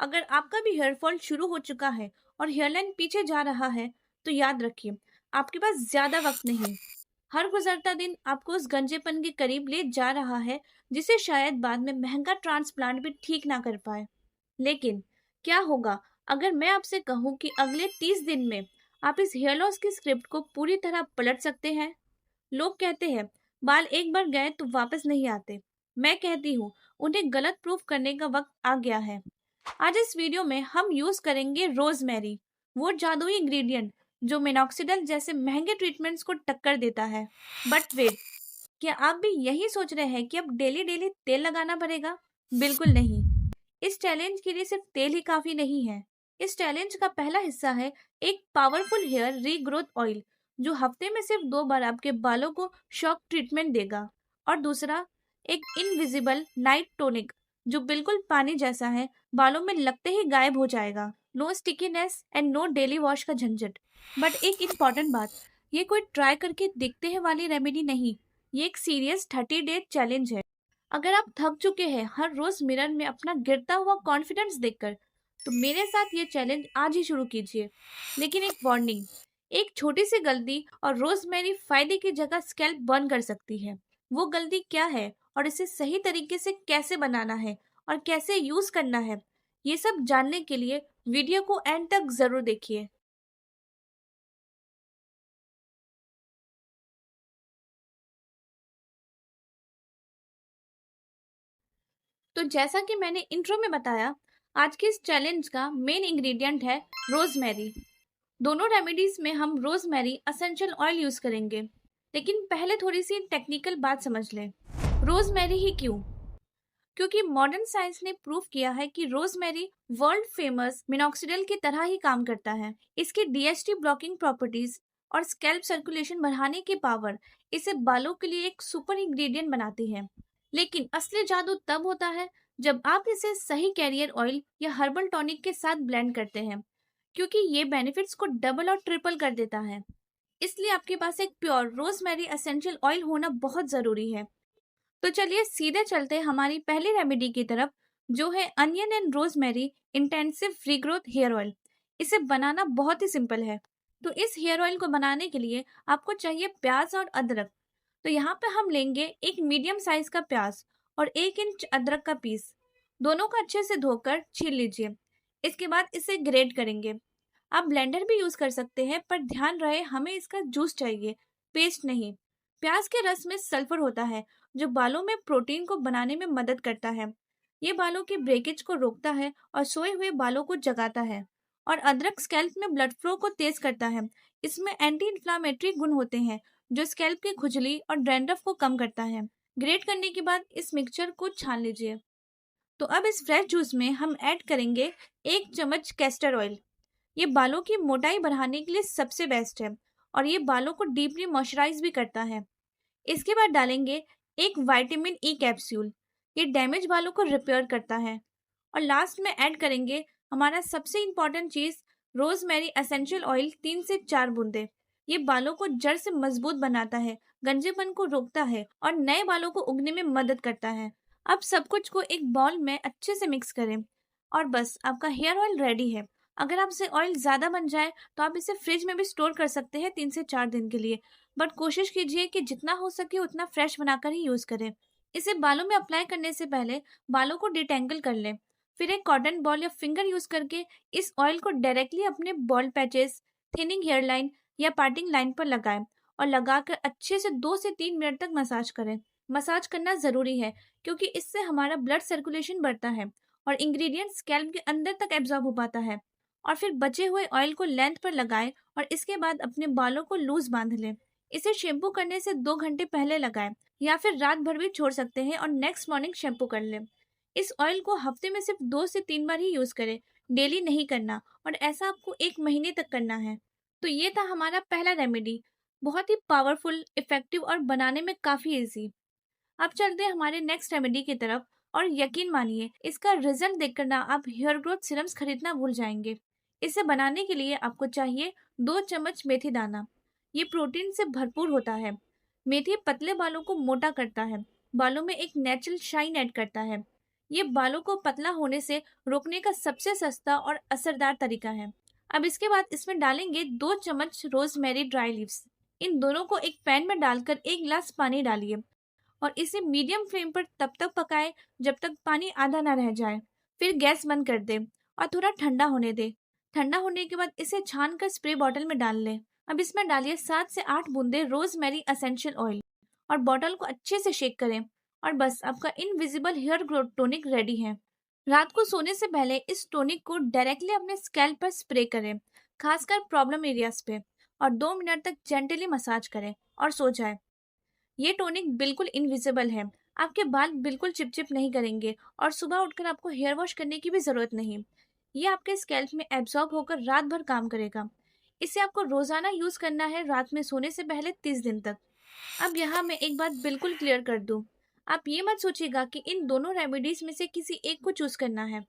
अगर आपका भी हेयर फॉल शुरू हो चुका है और हेयरलाइन पीछे जा रहा है, तो याद रखिए, आपके पास ज्यादा वक्त नहीं। हर गुजरता दिन आपको उस गंजेपन के करीब ले जा रहा है, जिसे शायद बाद में महंगा ट्रांसप्लांट भी ठीक ना कर पाए। लेकिन क्या होगा अगर मैं आपसे कहूँ कि अगले 30 दिन में आप इस हेयर लॉस की स्क्रिप्ट को पूरी तरह पलट सकते हैं? लोग कहते हैं बाल एक बार गए तो वापस नहीं आते। मैं कहती हूँ उन्हें गलत प्रूफ करने का वक्त आ गया है। आज इस वीडियो में हम यूज करेंगे रोजमेरी, वो जादुई इंग्रेडिएंट जो मिनॉक्सिडल जैसे महंगे ट्रीटमेंट्स को टक्कर देता है। बट वेट, क्या आप भी यही सोच रहे हैं कि अब डेली डेली तेल लगाना पड़ेगा? बिल्कुल नहीं। इस चैलेंज के लिए सिर्फ तेल ही काफी नहीं है। इस चैलेंज का पहला हिस्सा है एक पावरफुल हेयर रीग्रोथ ऑयल, जो हफ्ते में सिर्फ 2 बार आपके बालों को शॉक ट्रीटमेंट देगा। और दूसरा, एक इनविजिबल नाइट टोनिक, जो बिल्कुल पानी जैसा है, बालों में लगते ही गायब हो जाएगा। No stickiness and no daily wash का झंझट। बट एक इम्पॉर्टेंट बात, ये कोई ट्राई करके देखते हैं वाली रेमेडी नहीं। ये एक सीरियस 30 डे चैलेंज है। अगर आप थक चुके हैं हर रोज मिरर में अपना गिरता हुआ कॉन्फिडेंस देखकर, तो मेरे साथ ये चैलेंज आज ही शुरू कीजिए। लेकिन एक वार्निंग, एक छोटी सी गलती और रोजमेरी फायदे की जगह स्कैल्प बर्न कर सकती है। वो गलती क्या है और इसे सही तरीके से कैसे बनाना है और कैसे यूज करना है, ये सब जानने के लिए वीडियो को एंड तक जरूर देखिए। तो जैसा कि मैंने इंट्रो में बताया, आज के इस चैलेंज का मेन इंग्रेडिएंट है रोजमेरी। दोनों रेमेडीज में हम रोजमेरी एसेंशियल ऑयल यूज करेंगे। लेकिन पहले थोड़ी सी टेक्निकल बात समझ लें। रोजमेरी ही क्यों? क्योंकि मॉडर्न साइंस ने प्रूव किया है कि रोजमेरी वर्ल्ड फेमस मिनॉक्सिडिल की तरह ही काम करता है। इसकी डीएचटी ब्लॉकिंग प्रॉपर्टीज और स्कैल्प सर्कुलेशन बढ़ाने की पावर इसे बालों के लिए एक सुपर इंग्रेडिएंट बनाती है। लेकिन असली जादू तब होता है जब आप इसे सही कैरियर ऑयल या हर्बल टॉनिक के साथ ब्लेंड करते हैं, क्योंकि ये बेनिफिट्स को डबल और ट्रिपल कर देता है। इसलिए आपके पास एक प्योर रोजमेरी एसेंशियल ऑयल होना बहुत जरूरी है। तो चलिए सीधे चलते हैं हमारी पहली रेमेडी की तरफ, जो है onion and rosemary intensive regrowth hair oil. इसे बनाना बहुत ही सिंपल है। तो इस हेयर ऑयल को बनाने के लिए आपको चाहिए प्याज और अदरक। तो यहाँ पे हम लेंगे एक मीडियम साइज का प्याज और 1 इंच अदरक का पीस। दोनों को अच्छे से धोकर छील लीजिए। इसके बाद इसे ग्रेट करेंगे। आप ब्लेंडर भी यूज कर सकते हैं, पर ध्यान रहे हमें इसका जूस चाहिए, पेस्ट नहीं। प्याज के रस में सल्फर होता है, जो बालों में प्रोटीन को बनाने में मदद करता है। ये बालों के ब्रेकेज को रोकता है और सोए हुए बालों को जगाता है। और अदरक स्कैल्प में ब्लड फ्लो को तेज करता है। इसमें एंटी इन्फ्लामेटरी गुण होते हैं, जो स्कैल्प की खुजली और डैंड्रफ को कम करता है। ग्रेट करने के बाद इस मिक्सचर को छान लीजिए। तो अब इस फ्रेश जूस में हम ऐड करेंगे 1 चम्मच कैस्टर ऑयल। ये बालों की मोटाई बढ़ाने के लिए सबसे बेस्ट है और ये बालों को डीपली मॉइस्चराइज भी करता है। इसके बाद डालेंगे एक विटामिन ई कैप्सूल। ये डैमेज बालों को रिपेयर करता है। और लास्ट में ऐड करेंगे हमारा सबसे इम्पोर्टेंट चीज, रोजमेरी एसेंशियल ऑयल 3 से 4 बूंदे। ये बालों को जड़ से मजबूत बनाता है, गंजेपन को रोकता है और नए बालों को उगने में मदद करता है। अब सब कुछ को एक बाउल में अच्छे से मिक्स करें और बस आपका हेयर ऑयल रेडी है। अगर आपसे ऑयल ज्यादा बन जाए तो आप इसे फ्रिज में भी स्टोर कर सकते हैं 3 से 4 दिन के लिए। बट कोशिश कीजिए कि जितना हो सके उतना फ्रेश बनाकर ही यूज करें। इसे बालों में अप्लाई करने से पहले बालों को डिटेंगल कर लें। फिर एक कॉटन बॉल या फिंगर यूज करके इस ऑयल को डायरेक्टली अपने bald patches, thinning hair line या पार्टिंग लाइन पर लगाएं और लगाकर अच्छे से 2 से 3 मिनट तक मसाज करें। मसाज करना जरूरी है, क्योंकि इससे हमारा ब्लड सर्कुलेशन बढ़ता है और इंग्रेडिएंट स्कैल्प के अंदर तक एब्जॉर्ब हो पाता है। और फिर बचे हुए ऑयल को लेंथ पर लगाएं और इसके बाद अपने बालों को लूज बांध लें। इसे शैम्पू करने से 2 घंटे पहले लगाएं या फिर रात भर भी छोड़ सकते हैं और नेक्स्ट मॉर्निंग शैम्पू कर लें। इस ऑयल को हफ्ते में सिर्फ 2 से 3 बार ही यूज करें, डेली नहीं करना, और ऐसा आपको 1 महीने तक करना है। तो ये था हमारा पहला रेमेडी, बहुत ही पावरफुल, इफेक्टिव और बनाने में काफी इजी। अब चलते हैं हमारे नेक्स्ट रेमेडी की तरफ, और यकीन मानिए इसका रिजल्ट देखकर ना आप हेयर ग्रोथ सीरम्स खरीदना भूल जाएंगे। इसे बनाने के लिए आपको चाहिए 2 चम्मच मेथी दाना। ये प्रोटीन से भरपूर होता है। मेथी पतले बालों को मोटा करता है, बालों में एक नेचुरल शाइन ऐड करता है। ये बालों को पतला होने से रोकने का सबसे सस्ता और असरदार तरीका है। अब इसके बाद इसमें डालेंगे 2 चम्मच रोजमेरी ड्राई लीव्स। इन दोनों को एक पैन में डालकर 1 गिलास पानी डालिए और इसे मीडियम फ्लेम पर तब तक पकाएं जब तक पानी आधा ना रह जाए। फिर गैस बंद कर दें और थोड़ा ठंडा होने दें। ठंडा होने के बाद इसे छान कर स्प्रे बॉटल में डाल लें। अब इसमें डालिए 7 से 8 बूंदे रोजमेरी एसेंशियल ऑयल और बॉटल को अच्छे से शेक करें। और बस आपका invisible hair growth tonic ready है। रात को सोने से पहले इस टॉनिक को डायरेक्टली अपने स्कैल्प पर स्प्रे करें, खासकर प्रॉब्लम एरियाज पे, और 2 मिनट तक जेंटली मसाज करें और सो जाए। ये टॉनिक बिल्कुल इनविजिबल है, आपके बाल बिल्कुल चिपचिप नहीं करेंगे और सुबह उठकर आपको हेयर वॉश करने की भी जरूरत नहीं। ये आपके स्कैल्प में एब्जॉर्ब होकर रात भर काम करेगा। इसे आपको रोजाना यूज करना है, रात में सोने से पहले 30 दिन तक। अब यहाँ मैं एक बात बिल्कुल क्लियर कर दूं, आप ये मत सोचिएगा कि इन दोनों रेमेडीज में से किसी एक को चूज करना है।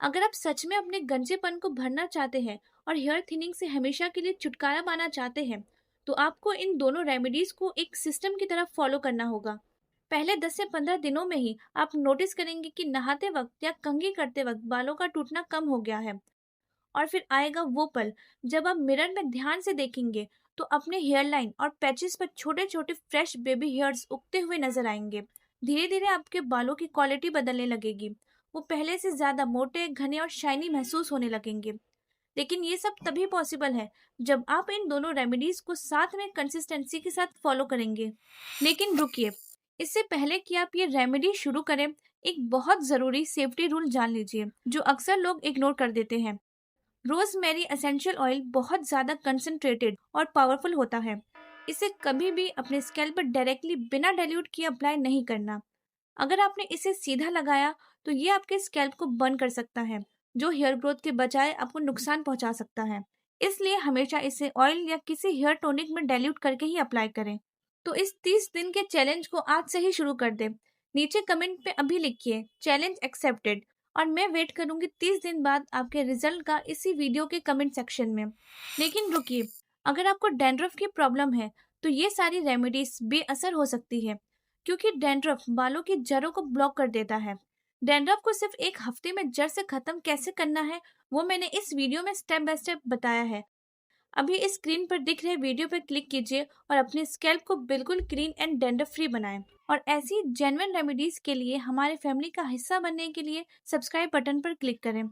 अगर आप सच में अपने गंजेपन को भरना चाहते हैं और हेयर थिनिंग से हमेशा के लिए छुटकारा पाना चाहते हैं, तो आपको इन दोनों रेमेडीज को एक सिस्टम की तरफ फॉलो करना होगा। पहले 10 से 15 दिनों में ही आप नोटिस करेंगे कि नहाते वक्त या कंघी करते वक्त बालों का टूटना कम हो गया है। और फिर आएगा वो पल जब आप मिरर में ध्यान से देखेंगे तो अपने हेयर लाइन और पैचेस पर छोटे छोटे फ्रेश बेबी हेयर्स उगते हुए नजर आएंगे। धीरे धीरे आपके बालों की क्वालिटी बदलने लगेगी। वो पहले से ज्यादा मोटे, घने और शाइनी महसूस होने लगेंगे। लेकिन ये सब तभी पॉसिबल है जब आप इन दोनों रेमेडीज को साथ में कंसिस्टेंसी के साथ फॉलो करेंगे। लेकिन रुकिए, इससे पहले कि आप ये रेमेडी शुरू करें, एक बहुत जरूरी सेफ्टी रूल जान लीजिए जो अक्सर लोग इग्नोर कर देते हैं। रोजमेरी एसेंशियल ऑयल बहुत ज्यादा कंसंट्रेटेड और पावरफुल होता है। इसे कभी भी अपने स्कैल्प पर डायरेक्टली बिना डाइल्यूट किए अप्लाई नहीं करना। अगर आपने इसे सीधा लगाया तो ये आपके स्कैल्प को बर्न कर सकता है, जो हेयर ग्रोथ के बजाय आपको नुकसान पहुंचा सकता है। इसलिए हमेशा इसे ऑयल या किसी हेयर टॉनिक में डाइल्यूट करके ही अप्लाई करें। तो इस 30 दिन के चैलेंज को आज से ही शुरू कर दें। नीचे कमेंट पे अभी लिखिए चैलेंज एक्सेप्टेड, और मैं वेट करूंगी 30 दिन बाद आपके रिजल्ट का इसी वीडियो के कमेंट सेक्शन में। लेकिन रुकिए, अगर आपको डैंड्रफ की प्रॉब्लम है तो ये सारी रेमेडीज बेअसर हो सकती है, क्योंकि डैंड्रफ बालों की जड़ों को ब्लॉक कर देता है। डैंड्रफ को सिर्फ 1 हफ्ते में जड़ से खत्म कैसे करना है वो मैंने इस वीडियो में स्टेप बाय स्टेप बताया है। अभी इस स्क्रीन पर दिख रहे वीडियो पर क्लिक कीजिए और अपने स्कैल्प को बिल्कुल क्लीन एंड डैंड्रफ फ्री बनाएं। और ऐसी जेन्युइन रेमेडीज के लिए हमारे फैमिली का हिस्सा बनने के लिए सब्सक्राइब बटन पर क्लिक करें।